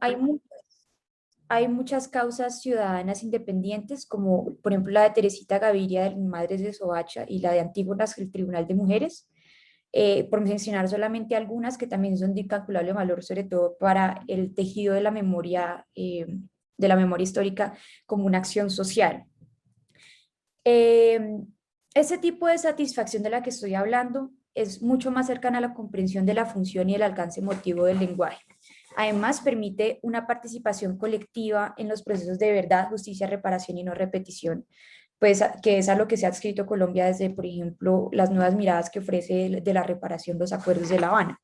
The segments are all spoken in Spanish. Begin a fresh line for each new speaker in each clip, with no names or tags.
hay muchas causas ciudadanas independientes, como por ejemplo la de Teresita Gaviria de Madres de Soacha y la de Antígonas, el Tribunal de Mujeres, por mencionar solamente algunas que también son de incalculable valor, sobre todo para el tejido de la memoria histórica como una acción social. Eh, Ese tipo de satisfacción de la que estoy hablando es mucho más cercana a la comprensión de la función y el alcance emotivo del lenguaje. Además, permite una participación colectiva en los procesos de verdad, justicia, reparación y no repetición, pues que es a lo que se ha adscrito Colombia desde, por ejemplo, las nuevas miradas que ofrece de la reparación, los acuerdos de La Habana.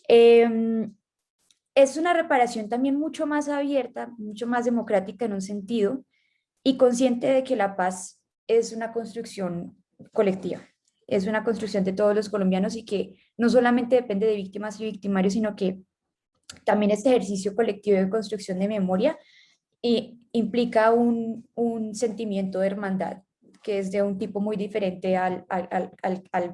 Eh, es una reparación también mucho más abierta, mucho más democrática en un sentido, y consciente de que la paz es una construcción colectiva, es una construcción de todos los colombianos y que no solamente depende de víctimas y victimarios, sino que también este ejercicio colectivo de construcción de memoria implica un sentimiento de hermandad, que es de un tipo muy diferente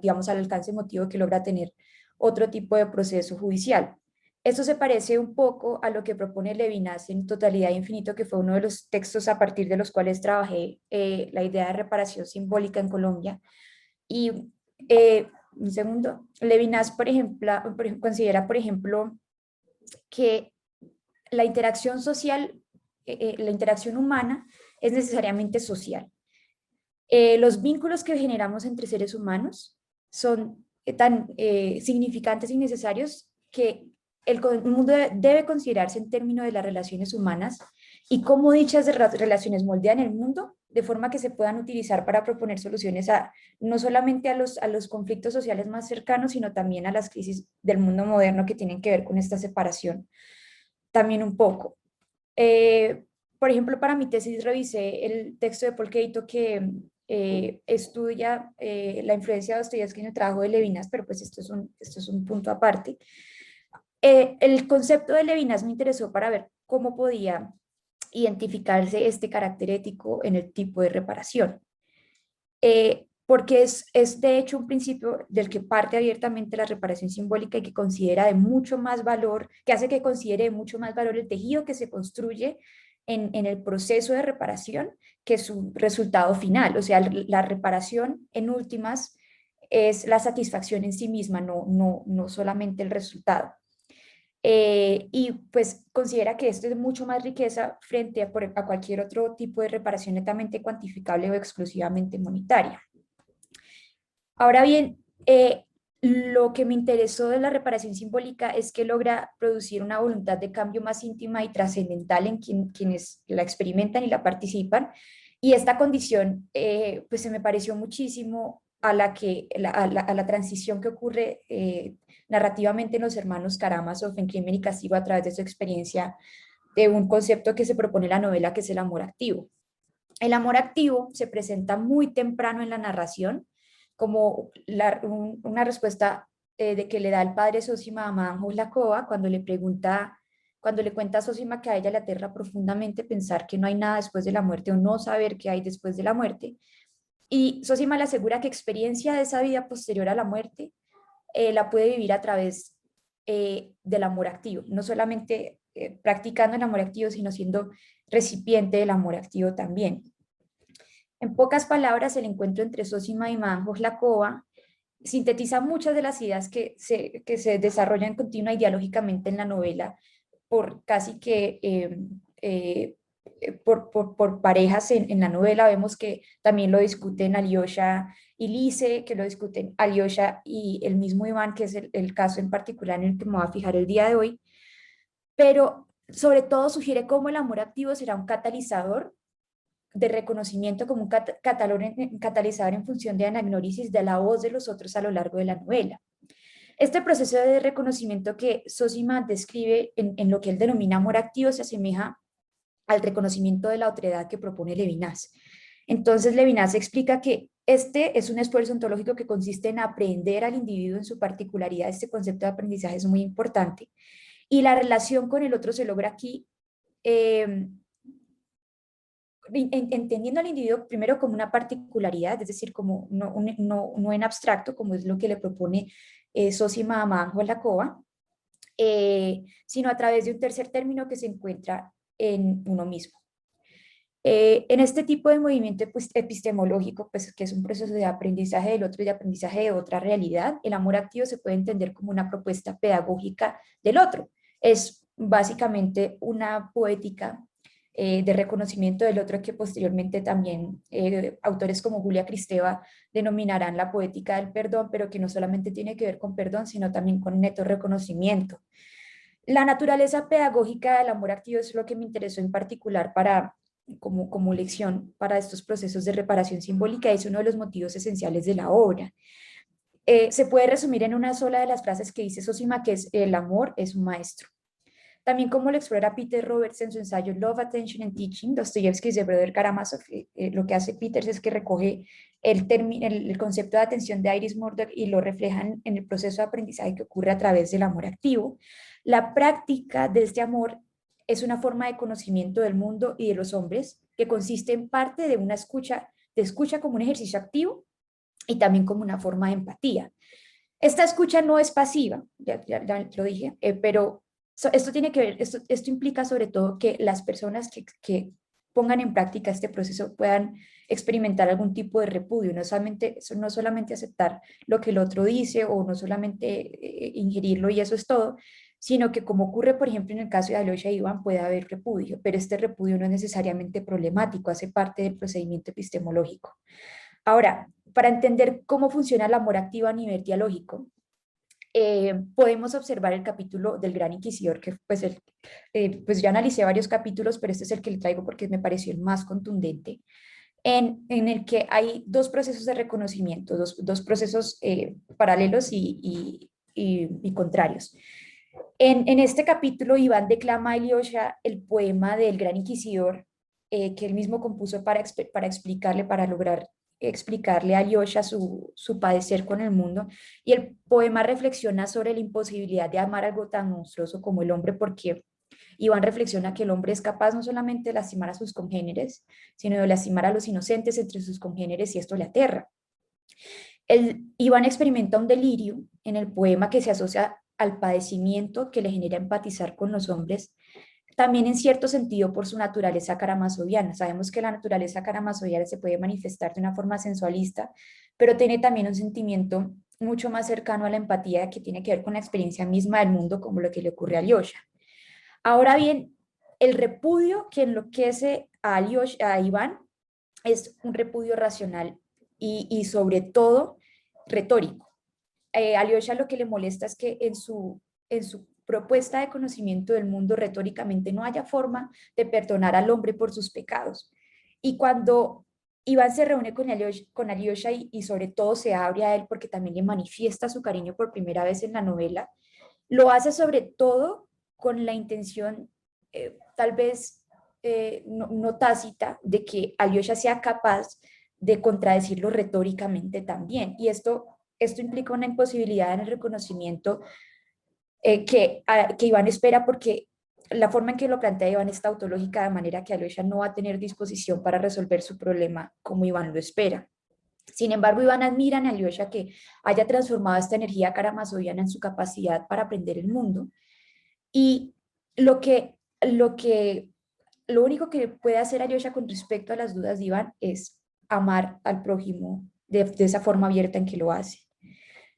digamos, al alcance emotivo que logra tener otro tipo de proceso judicial. Esto se parece un poco a lo que propone Levinas en Totalidad e Infinito, que fue uno de los textos a partir de los cuales trabajé la idea de reparación simbólica en Colombia. Y un segundo, Levinas, considera, por ejemplo, que la interacción social, la interacción humana es necesariamente social. Los vínculos que generamos entre seres humanos son tan significantes y necesarios que el mundo debe considerarse en términos de las relaciones humanas y cómo dichas relaciones moldean el mundo de forma que se puedan utilizar para proponer soluciones no solamente a los conflictos sociales más cercanos, sino también a las crisis del mundo moderno que tienen que ver con esta separación también un poco. Eh, por ejemplo, para mi tesis revisé el texto de Paul Cato que estudia la influencia de Dostoyevsky en el trabajo de Levinas, pero pues esto es un punto aparte. El concepto de Levinas me interesó para ver cómo podía identificarse este carácter ético en el tipo de reparación. Porque es de hecho un principio del que parte abiertamente la reparación simbólica y que considera de mucho más valor, que hace que considere de mucho más valor el tejido que se construye en el proceso de reparación que su resultado final. O sea, la reparación en últimas es la satisfacción en sí misma, no solamente el resultado. Y pues considera que esto es mucho más riqueza frente a cualquier otro tipo de reparación netamente cuantificable o exclusivamente monetaria. Ahora bien, lo que me interesó de la reparación simbólica es que logra producir una voluntad de cambio más íntima y trascendental en quienes la experimentan y la participan. Y esta condición, pues se me pareció muchísimo a la transición que ocurre narrativamente en Los Hermanos Karamazov en Crimen y Castigo a través de su experiencia de un concepto que se propone en la novela, que es el amor activo. El amor activo se presenta muy temprano en la narración como una respuesta de que le da el padre Sosima a Madame Ujlakova cuando le cuenta a Sosima que a ella le aterra profundamente pensar que no hay nada después de la muerte o no saber qué hay después de la muerte. Y Sosima le asegura que experiencia de esa vida posterior a la muerte la puede vivir a través del amor activo, no solamente practicando el amor activo, sino siendo recipiente del amor activo también. En pocas palabras, el encuentro entre Zosima y Madame Ujlakova sintetiza muchas de las ideas que se desarrollan continua y dialógicamente en la novela por casi que por parejas en la novela. Vemos que también lo discuten Alyosha y Lise, que lo discuten Alyosha y el mismo Iván, que es el caso en particular en el que me voy a fijar el día de hoy, pero sobre todo sugiere cómo el amor activo será un catalizador de reconocimiento como un catalizador en función de anagnórisis de la voz de los otros a lo largo de la novela. Este proceso de reconocimiento que Sosima describe en lo que él denomina amor activo se asemeja al reconocimiento de la otredad que propone Levinas. Entonces Levinas explica que este es un esfuerzo ontológico que consiste en aprender al individuo en su particularidad. Este concepto de aprendizaje es muy importante. Y la relación con el otro se logra aquí entendiendo al individuo primero como una particularidad, es decir, como no en abstracto, como es lo que le propone Zosima a Manjo Lakova, sino a través de un tercer término que se encuentra en uno mismo. En este tipo de movimiento pues, epistemológico, pues, que es un proceso de aprendizaje del otro y de aprendizaje de otra realidad, el amor activo se puede entender como una propuesta pedagógica del otro. Es básicamente una poética de reconocimiento del otro que posteriormente también autores como Julia Kristeva denominarán la poética del perdón, pero que no solamente tiene que ver con perdón, sino también con neto reconocimiento. La naturaleza pedagógica del amor activo es lo que me interesó en particular como lección para estos procesos de reparación simbólica, es uno de los motivos esenciales de la obra. Se puede resumir en una sola de las frases que dice Sosima, que es el amor es un maestro. También como lo explora Peter Roberts en su ensayo Love, Attention and Teaching, Dostoyevsky de Brother Karamazov, lo que hace Peters es que recoge el concepto de atención de Iris Murdoch y lo refleja en el proceso de aprendizaje que ocurre a través del amor activo. La práctica de este amor es una forma de conocimiento del mundo y de los hombres que consiste en parte de escucha como un ejercicio activo y también como una forma de empatía. Esta escucha no es pasiva, ya lo dije, pero esto tiene que ver, esto implica sobre todo que las personas que pongan en práctica este proceso puedan experimentar algún tipo de repudio, no solamente aceptar lo que el otro dice o no solamente ingerirlo y eso es todo, sino que como ocurre, por ejemplo, en el caso de Alyosha y Iván, puede haber repudio, pero este repudio no es necesariamente problemático, hace parte del procedimiento epistemológico. Ahora, para entender cómo funciona el amor activo a nivel dialógico, podemos observar el capítulo del Gran Inquisidor, que pues ya analicé varios capítulos, pero este es el que le traigo porque me pareció el más contundente, en el que hay dos procesos de reconocimiento, dos procesos paralelos y contrarios. En este capítulo, Iván declama a Alyosha el poema del Gran Inquisidor, que él mismo compuso para explicarle, para lograr explicarle a Alyosha su padecer con el mundo. Y el poema reflexiona sobre la imposibilidad de amar algo tan monstruoso como el hombre, porque Iván reflexiona que el hombre es capaz no solamente de lastimar a sus congéneres, sino de lastimar a los inocentes entre sus congéneres, y esto le aterra. Iván experimenta un delirio en el poema que se asocia al padecimiento que le genera empatizar con los hombres, también en cierto sentido por su naturaleza karamazoviana. Sabemos que la naturaleza karamazoviana se puede manifestar de una forma sensualista, pero tiene también un sentimiento mucho más cercano a la empatía que tiene que ver con la experiencia misma del mundo, como lo que le ocurre a Alyosha. Ahora bien, el repudio que enloquece a Alyosha, a Iván, es un repudio racional y sobre todo retórico. Alyosha lo que le molesta es que en su propuesta de conocimiento del mundo retóricamente no haya forma de perdonar al hombre por sus pecados. Y cuando Iván se reúne con Alyosha y sobre todo se abre a él porque también le manifiesta su cariño por primera vez en la novela, lo hace sobre todo con la intención tal vez no tácita de que Alyosha sea capaz de contradecirlo retóricamente también. Y esto implica una imposibilidad en el reconocimiento que Iván espera, porque la forma en que lo plantea Iván es tautológica, de manera que Alyosha no va a tener disposición para resolver su problema como Iván lo espera. Sin embargo, Iván admira a Alyosha que haya transformado esta energía karamazoviana en su capacidad para aprender el mundo. Y lo que, lo que, lo único que puede hacer Alyosha con respecto a las dudas de Iván es amar al prójimo de esa forma abierta en que lo hace.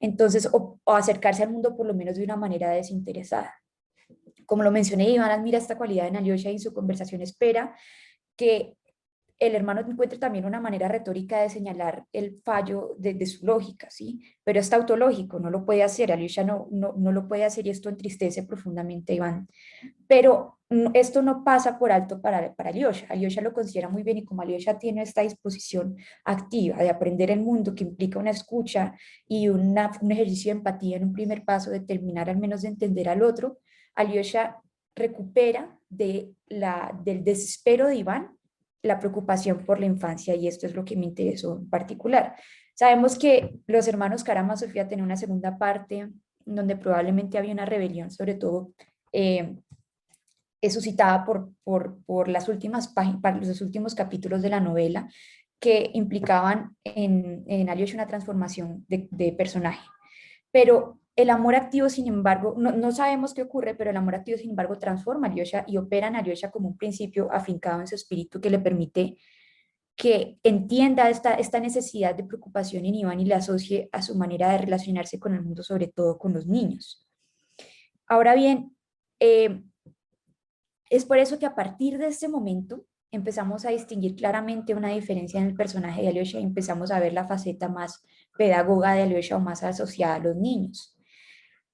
Entonces, o acercarse al mundo por lo menos de una manera desinteresada. Como lo mencioné, Iván admira esta cualidad en Alyosha y en su conversación espera que el hermano encuentra también una manera retórica de señalar el fallo de su lógica, ¿sí? Pero es tautológico, no lo puede hacer, Alyosha no lo puede hacer y esto entristece profundamente a Iván. Pero esto no pasa por alto para Alyosha. Alyosha lo considera muy bien y como Alyosha tiene esta disposición activa de aprender el mundo que implica una escucha y un ejercicio de empatía en un primer paso de terminar al menos de entender al otro, Alyosha recupera del desespero de Iván la preocupación por la infancia y esto es lo que me interesó en particular. Sabemos que los hermanos Karamazov Sofía tenían una segunda parte donde probablemente había una rebelión, sobre todo suscitada por las últimas páginas, los últimos capítulos de la novela que implicaban en Alyosha una transformación de personaje. Pero El amor activo, sin embargo, no sabemos qué ocurre, pero el amor activo, sin embargo, transforma a Alyosha y opera en Alyosha como un principio afincado en su espíritu que le permite que entienda esta necesidad de preocupación en Iván y la asocie a su manera de relacionarse con el mundo, sobre todo con los niños. Ahora bien, es por eso que a partir de este momento empezamos a distinguir claramente una diferencia en el personaje de Alyosha y empezamos a ver la faceta más pedagoga de Alyosha o más asociada a los niños.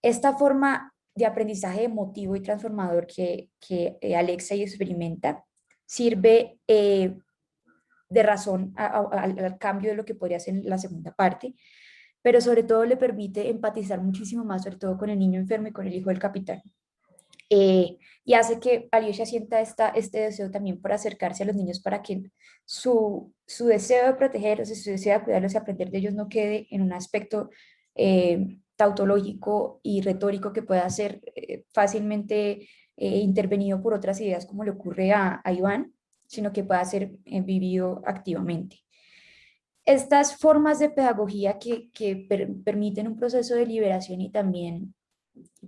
Esta forma de aprendizaje emotivo y transformador que Alexei experimenta sirve de razón al cambio de lo que podría ser la segunda parte, pero sobre todo le permite empatizar muchísimo más, sobre todo con el niño enfermo y con el hijo del capitán. Y hace que Alyosha sienta este deseo también por acercarse a los niños para que su deseo de protegerlos y su deseo de cuidarlos y aprender de ellos no quede en un aspecto tautológico y retórico que pueda ser fácilmente intervenido por otras ideas como le ocurre a Iván, sino que pueda ser vivido activamente. Estas formas de pedagogía que permiten un proceso de liberación y también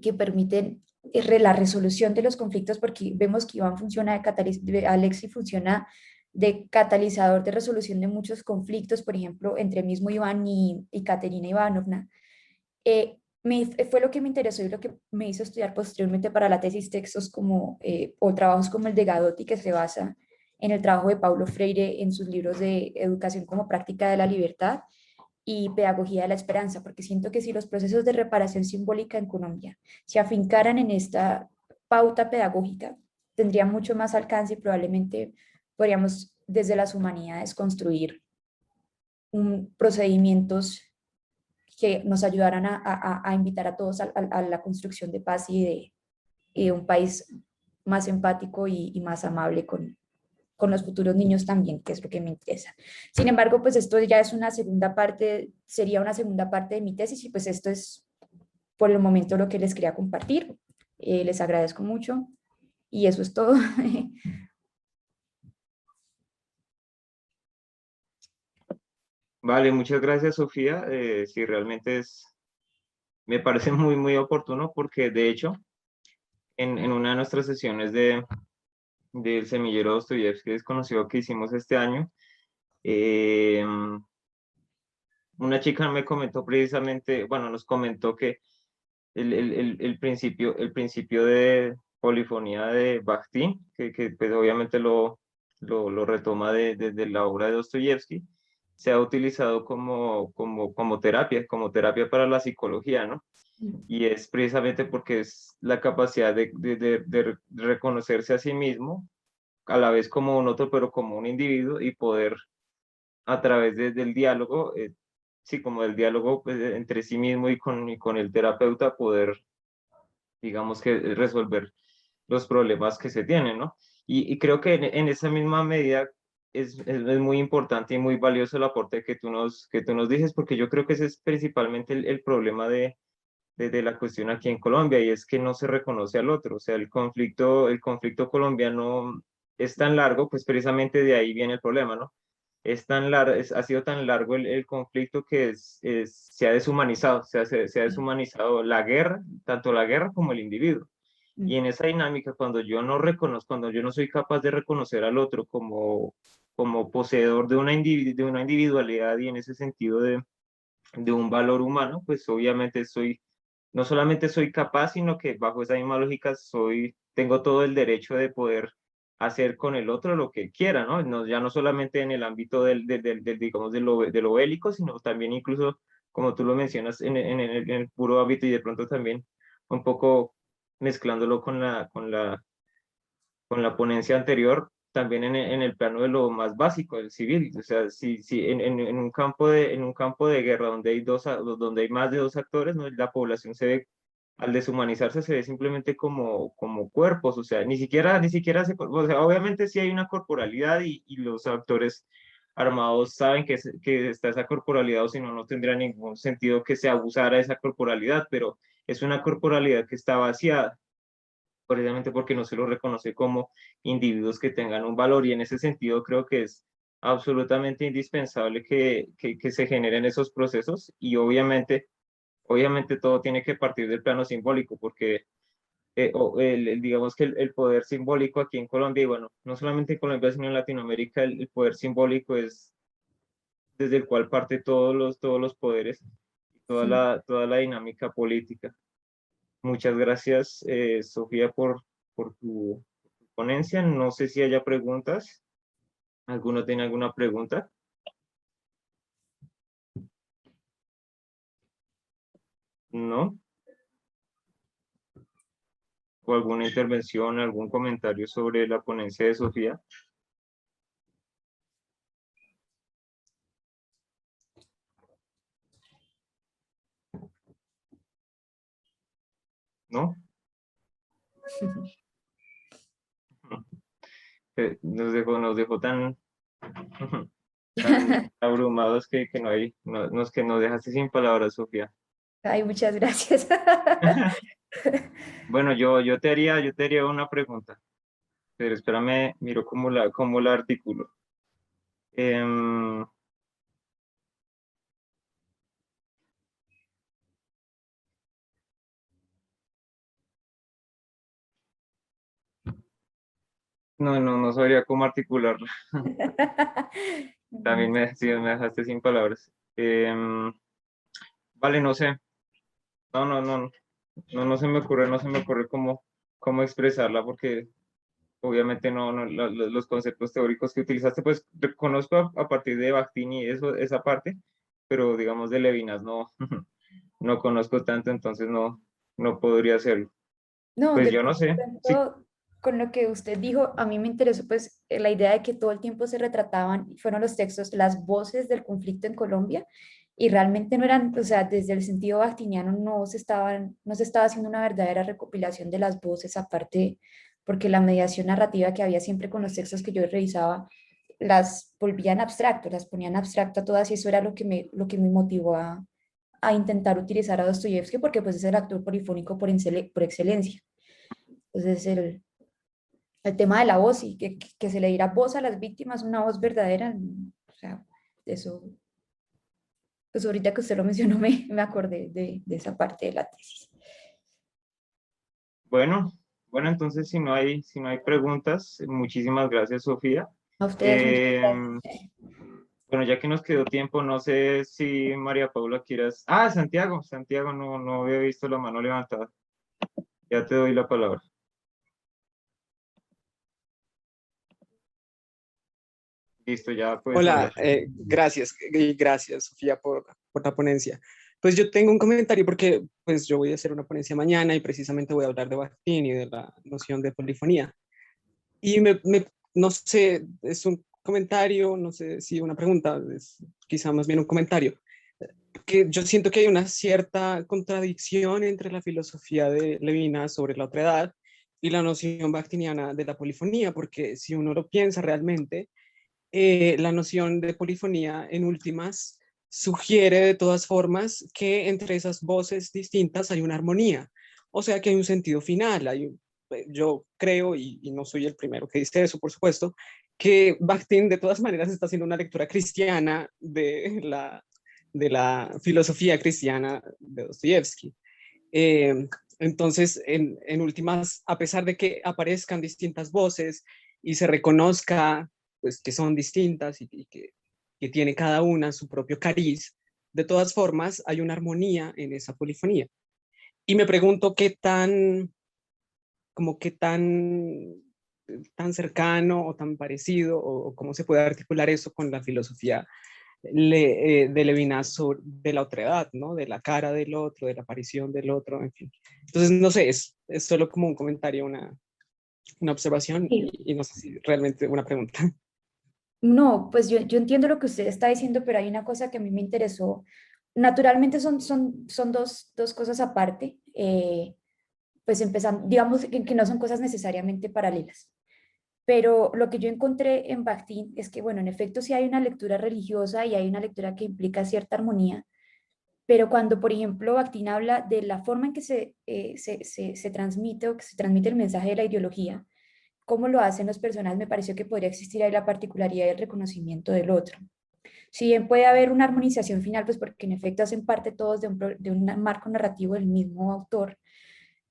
que permiten la resolución de los conflictos, porque vemos que Iván funciona Alexi funciona de catalizador de resolución de muchos conflictos, por ejemplo, entre mismo Iván y Katerina Ivanovna. Fue lo que me interesó y lo que me hizo estudiar posteriormente para la tesis textos o trabajos como el de Gadotti, que se basa en el trabajo de Paulo Freire en sus libros de Educación como práctica de la libertad y Pedagogía de la Esperanza, porque siento que si los procesos de reparación simbólica en Colombia se afincaran en esta pauta pedagógica, tendría mucho más alcance y probablemente podríamos desde las humanidades construir procedimientos que nos ayudaran a invitar a todos a la construcción de paz y de un país más empático y más amable con los futuros niños también, que es lo que me interesa. Sin embargo, pues esto ya es una segunda parte, sería una segunda parte de mi tesis y pues esto es por el momento lo que les quería compartir. Les agradezco mucho y eso es todo.
Vale, muchas gracias, Sofía. Sí, realmente me parece muy, muy oportuno porque de hecho, en una de nuestras sesiones del semillero Dostoyevsky desconocido que hicimos este año, eh, una chica me comentó precisamente, bueno, nos comentó que el principio de polifonía de Bakhtin, que pues obviamente lo retoma de la obra de Dostoyevsky, se ha utilizado como terapia para la psicología, ¿no? Y es precisamente porque es la capacidad de reconocerse a sí mismo, a la vez como un otro, pero como un individuo, y poder a través del diálogo, sí, como del diálogo pues, entre sí mismo y con el terapeuta, poder, digamos que, resolver los problemas que se tienen, ¿no? Y creo que en esa misma medida es muy importante y muy valioso el aporte que tú nos dices, porque yo creo que ese es principalmente el problema de la cuestión aquí en Colombia, y es que no se reconoce al otro. O sea, el conflicto colombiano es tan largo, pues precisamente de ahí viene el problema, ¿no? Es tan largo, ha sido tan largo el conflicto que se ha deshumanizado, se ha deshumanizado la guerra, tanto la guerra como el individuo. Y en esa dinámica, cuando yo no reconozco, cuando yo no soy capaz de reconocer al otro como poseedor de una individualidad y en ese sentido de un valor humano, pues obviamente no solamente soy capaz, sino que bajo esa misma lógica tengo todo el derecho de poder hacer con el otro lo que quiera, ¿no? Ya no solamente en el ámbito digamos, de lo bélico, sino también incluso, como tú lo mencionas, en el puro ámbito y de pronto también un poco mezclándolo con la ponencia anterior, también en el plano de lo más básico, el civil. O sea, si en un campo de guerra donde hay más de dos actores, ¿no? La población al deshumanizarse, se ve simplemente como cuerpos. O sea, ni siquiera o sea, obviamente sí hay una corporalidad y los actores armados saben que está esa corporalidad, o si no, no tendría ningún sentido que se abusara de esa corporalidad, pero es una corporalidad que está vaciada precisamente porque no se los reconoce como individuos que tengan un valor, y en ese sentido creo que es absolutamente indispensable que se generen esos procesos, y obviamente obviamente todo tiene que partir del plano simbólico, porque digamos que el poder simbólico aquí en Colombia, y bueno, no solamente en Colombia, sino en Latinoamérica, el poder simbólico es desde el cual parte todos los poderes y
Sí.
toda la dinámica política. Muchas gracias, Sofía, por tu ponencia. No sé si haya preguntas. ¿Alguno tiene alguna pregunta? ¿No? ¿O alguna intervención, algún comentario sobre la ponencia de Sofía? ¿No? Nos dejó tan, tan abrumados que no hay, que nos dejaste sin palabras, Sofía.
Ay, muchas gracias.
Bueno, yo te haría una pregunta, pero espérame, miro cómo la articulo. Em, no sabría cómo articularlo. También sí, me dejaste sin palabras. Vale, no sé. No se me ocurre, no se me ocurre cómo expresarla, porque obviamente los conceptos teóricos que utilizaste, pues conozco a partir de Bakhtin y eso, esa parte, pero digamos de Levinas no, no conozco tanto, entonces no podría hacerlo.
No,
Pues
de
yo no sé. Sí,
pronto, con lo que usted dijo, a mí me interesó pues la idea de que todo el tiempo se retrataban, fueron los textos, las voces del conflicto en Colombia, y realmente no eran, o sea, desde el sentido bactiniano no se estaba haciendo una verdadera recopilación de las voces, aparte, porque la mediación narrativa que había siempre con los textos que yo revisaba, las volvían abstracto, las ponían abstracto a todas, y eso era lo que me motivó a intentar utilizar a Dostoyevsky, porque pues es el actor polifónico por excelencia. Entonces, el tema de la voz y que se le diera voz a las víctimas, una voz verdadera, o sea, eso, pues ahorita que usted lo mencionó, me acordé de esa parte de la tesis.
bueno, bueno, entonces si no hay preguntas, muchísimas gracias, Sofía.
A ustedes, muchas
Em,
gracias.
bueno, ya que nos quedó tiempo, no sé si María Paula quieras. Santiago, no había visto la mano levantada. Ya te doy la palabra. Listo, ya puedes hablar.
Hola, gracias y gracias Sofía por la ponencia. Pues yo tengo un comentario porque pues yo voy a hacer una ponencia mañana y precisamente voy a hablar de Bakhtin y de la noción de polifonía. Y no sé, es un comentario, no sé si una pregunta, es quizá más bien un comentario, que yo siento que hay una cierta contradicción entre la filosofía de Levinas sobre la otredad y la noción bakhtiniana de la polifonía, porque si uno lo piensa realmente, la noción de polifonía en últimas sugiere de todas formas que entre esas voces distintas hay una armonía, o sea que hay un sentido final. Yo creo, y no soy el primero que dice eso, por supuesto, que Bakhtin de todas maneras está haciendo una lectura cristiana de la filosofía cristiana de Dostoyevsky. Entonces, en últimas, a pesar de que aparezcan distintas voces y se reconozca pues, que son distintas que tiene cada una su propio cariz, de todas formas hay una armonía en esa polifonía. Y me pregunto qué tan, como qué tan cercano o tan parecido o cómo se puede articular eso con la filosofía de Levinas de la otredad, ¿no? De la cara del otro, de la aparición del otro, en fin. Entonces, no sé, es solo como un comentario, una observación
Sí.
y no sé si realmente una pregunta.
No, pues yo entiendo lo que usted está diciendo, pero hay una cosa que a mí me interesó. Naturalmente son dos cosas aparte, pues empezando, digamos que no son cosas necesariamente paralelas. Pero lo que yo encontré en Bakhtin es que, bueno, en efecto sí hay una lectura religiosa y hay una lectura que implica cierta armonía, pero cuando, por ejemplo, Bakhtin habla de la forma en que se transmite o que se transmite el mensaje de la ideología, cómo lo hacen los personajes, me pareció que podría existir ahí la particularidad y el reconocimiento del otro. Si bien puede haber una armonización final, pues porque en efecto hacen parte todos de un marco narrativo del mismo autor,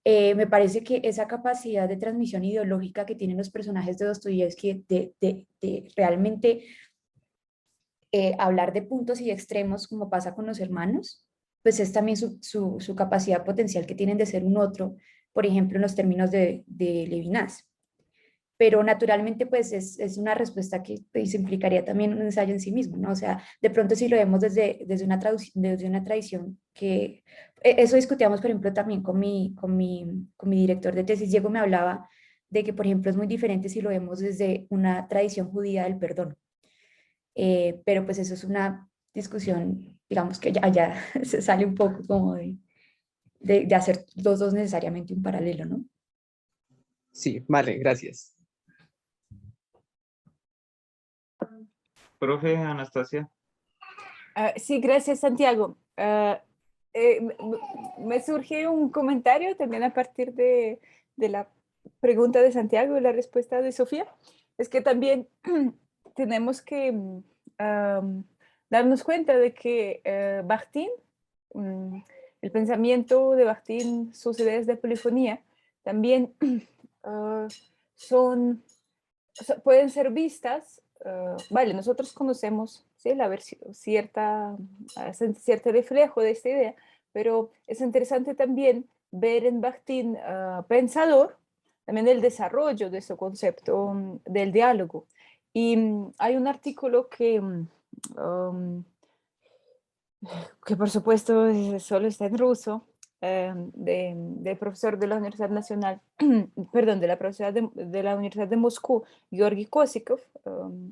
me parece que esa capacidad de transmisión ideológica que tienen los personajes de Dostoyevsky de realmente hablar de puntos y extremos como pasa con los hermanos, pues es también su capacidad potencial que tienen de ser un otro, por ejemplo, en los términos de Levinas. Pero naturalmente pues es una respuesta que pues, implicaría también un ensayo en sí mismo, ¿no? O sea, de pronto si lo vemos desde una tradición que, eso discutíamos por ejemplo también con mi director de tesis, Diego me hablaba de que por ejemplo es muy diferente si lo vemos desde una tradición judía del perdón. Pero pues eso es una discusión, digamos que ya se sale un poco como de hacer los dos necesariamente un paralelo, ¿no?
Sí, vale, gracias.
Profe Anastasia.
Sí, gracias, Santiago. Me surge un comentario también a partir de la pregunta de Santiago y la respuesta de Sofía. Es que también tenemos que darnos cuenta de que Bakhtin, el pensamiento de Bakhtin, sus ideas de polifonía, también ah, pueden ser vistas. Vale, nosotros conocemos, ¿sí?, la versión, cierto reflejo de esta idea, pero es interesante también ver en Bakhtin pensador también el desarrollo de ese concepto del diálogo. Y hay un artículo que por supuesto solo está en ruso, del profesor de la Universidad Nacional, perdón, de la profesora de la Universidad de Moscú, Georgi Kosikov,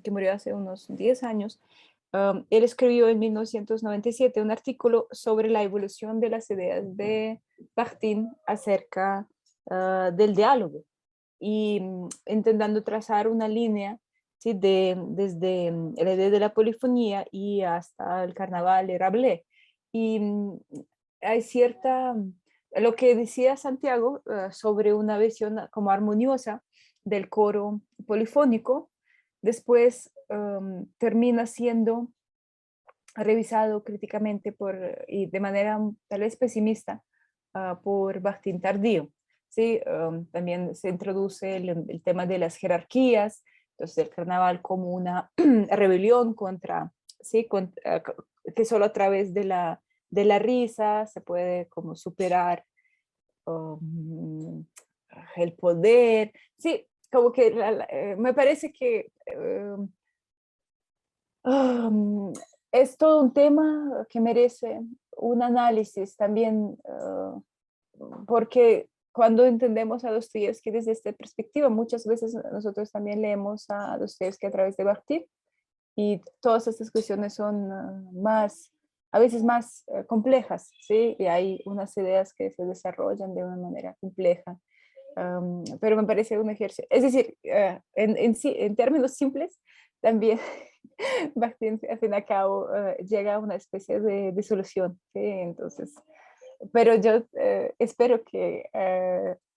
que murió hace unos 10 años. Él escribió en 1997 un artículo sobre la evolución de las ideas de Bakhtin acerca del diálogo y intentando trazar una línea, ¿sí?, desde la idea de la polifonía y hasta el carnaval de Rabelais. Y hay lo que decía Santiago sobre una visión como armoniosa del coro polifónico, después termina siendo revisado críticamente y de manera tal vez pesimista por Bakhtin tardío. ¿Sí? También se introduce el tema de las jerarquías, entonces el carnaval como una rebelión contra, ¿sí?, que solo a través de la risa se puede como superar el poder. Sí, como que me parece que es todo un tema que merece un análisis también, porque cuando entendemos a Dostoyevsky desde esta perspectiva, muchas veces nosotros también leemos a Dostoyevsky a través de Bakhtin, y todas estas cuestiones son a veces más complejas, ¿sí? Y hay unas ideas que se desarrollan de una manera compleja. Pero me parece un ejercicio, es decir, en términos simples, también Bakhtin al fin y al cabo llega a una especie de solución, ¿sí? Entonces, pero yo espero que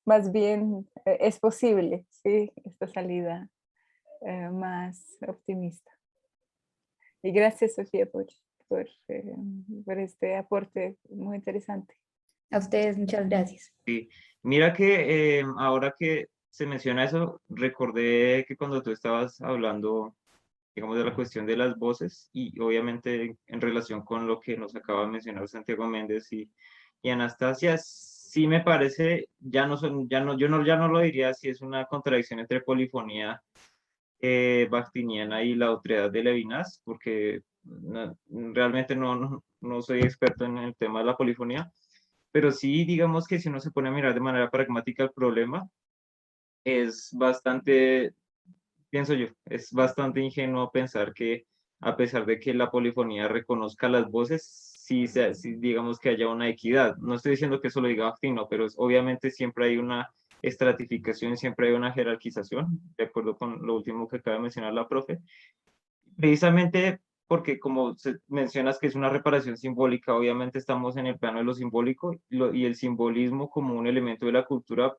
más bien es posible, ¿sí?, esta salida más optimista. Y gracias, Sofía, por este aporte muy interesante.
A ustedes, muchas gracias.
Sí. Mira que ahora que se menciona eso, recordé que cuando tú estabas hablando, digamos, de la cuestión de las voces y obviamente en relación con lo que nos acaba de mencionar Santiago Méndez y Anastasia, sí me parece, ya no lo diría si es una contradicción entre polifonía bakhtiniana y la otredad de Levinas, porque realmente no soy experto en el tema de la polifonía, pero sí digamos que si uno se pone a mirar de manera pragmática el problema, es bastante, pienso yo, es bastante ingenuo pensar que a pesar de que la polifonía reconozca las voces, sí digamos que haya una equidad. No estoy diciendo que eso lo diga Bakhtin, no, pero obviamente siempre hay una estratificación, siempre hay una jerarquización, de acuerdo con lo último que acaba de mencionar la profe. Precisamente porque como mencionas que es una reparación simbólica, obviamente estamos en el plano de lo simbólico y el simbolismo como un elemento de la cultura,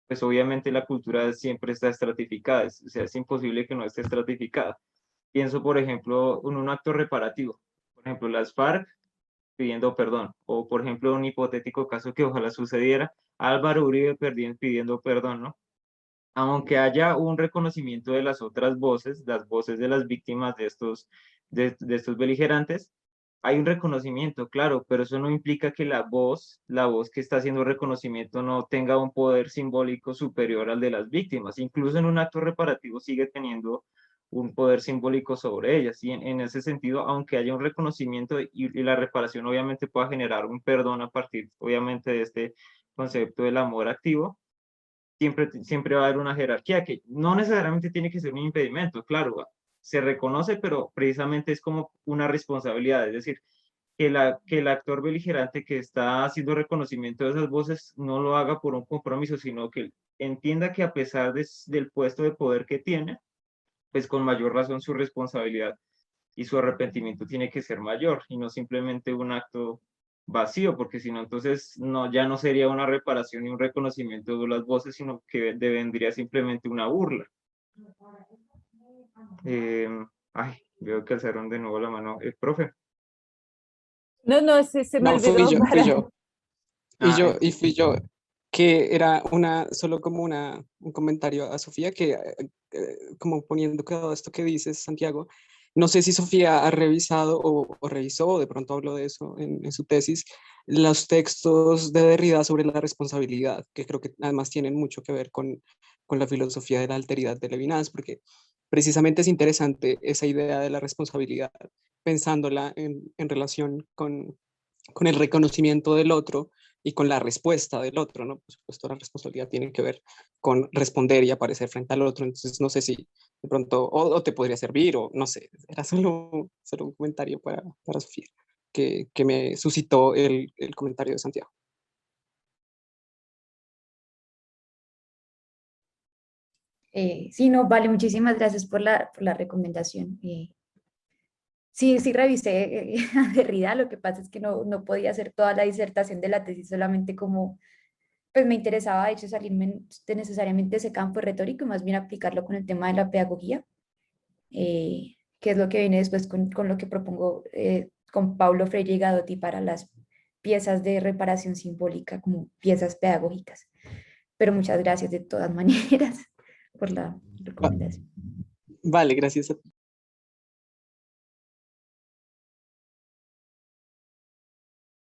pues obviamente la cultura siempre está estratificada, o sea, es imposible que no esté estratificada. Pienso, por ejemplo, en un acto reparativo. Por ejemplo, las FARC pidiendo perdón. O, por ejemplo, un hipotético caso que ojalá sucediera, Álvaro Uribe pidiendo perdón, ¿no? Aunque haya un reconocimiento de las otras voces, las voces de las víctimas de estos beligerantes, hay un reconocimiento, claro, pero eso no implica que la voz que está haciendo reconocimiento no tenga un poder simbólico superior al de las víctimas. Incluso en un acto reparativo sigue teniendo un poder simbólico sobre ellas. Y en ese sentido, aunque haya un reconocimiento y la reparación obviamente pueda generar un perdón a partir, obviamente, de este concepto del amor activo, siempre va a haber una jerarquía que no necesariamente tiene que ser un impedimento, claro, se reconoce, pero precisamente es como una responsabilidad, es decir, que el actor beligerante que está haciendo reconocimiento de esas voces no lo haga por un compromiso, sino que entienda que a pesar del puesto de poder que tiene, pues con mayor razón su responsabilidad y su arrepentimiento tiene que ser mayor y no simplemente un acto vacío, porque si no, entonces no, ya no sería una reparación y un reconocimiento de las voces, sino que vendría simplemente una burla. Veo que alzaron de nuevo la mano. Profe.
No, no, se me
No,
olvidó
fui
para...
yo.
Ah,
Y fui yo, que era solo como un comentario a Sofía, que como poniendo cuidado a esto que dices, Santiago, no sé si Sofía ha revisado o revisó, o de pronto habló de eso en su tesis, los textos de Derrida sobre la responsabilidad, que creo que además tienen mucho que ver con la filosofía de la alteridad de Levinas, porque precisamente es interesante esa idea de la responsabilidad, pensándola en relación con el reconocimiento del otro y con la respuesta del otro, ¿no? Por supuesto, la responsabilidad tiene que ver con responder y aparecer frente al otro, entonces no sé si de pronto, o te podría servir, o no sé, era solo un comentario para Sofía, que me suscitó el comentario de Santiago.
Sí, no, vale, muchísimas gracias por la recomendación. Sí, sí revisé a Derrida, lo que pasa es que no podía hacer toda la disertación de la tesis solamente como, pues me interesaba de hecho salirme de necesariamente ese campo retórico y más bien aplicarlo con el tema de la pedagogía, que es lo que viene después con lo que propongo con Paulo Freire y Gadotti para las piezas de reparación simbólica como piezas pedagógicas. Pero muchas gracias de todas maneras por la
Va-
recomendación.
Vale, gracias a ti.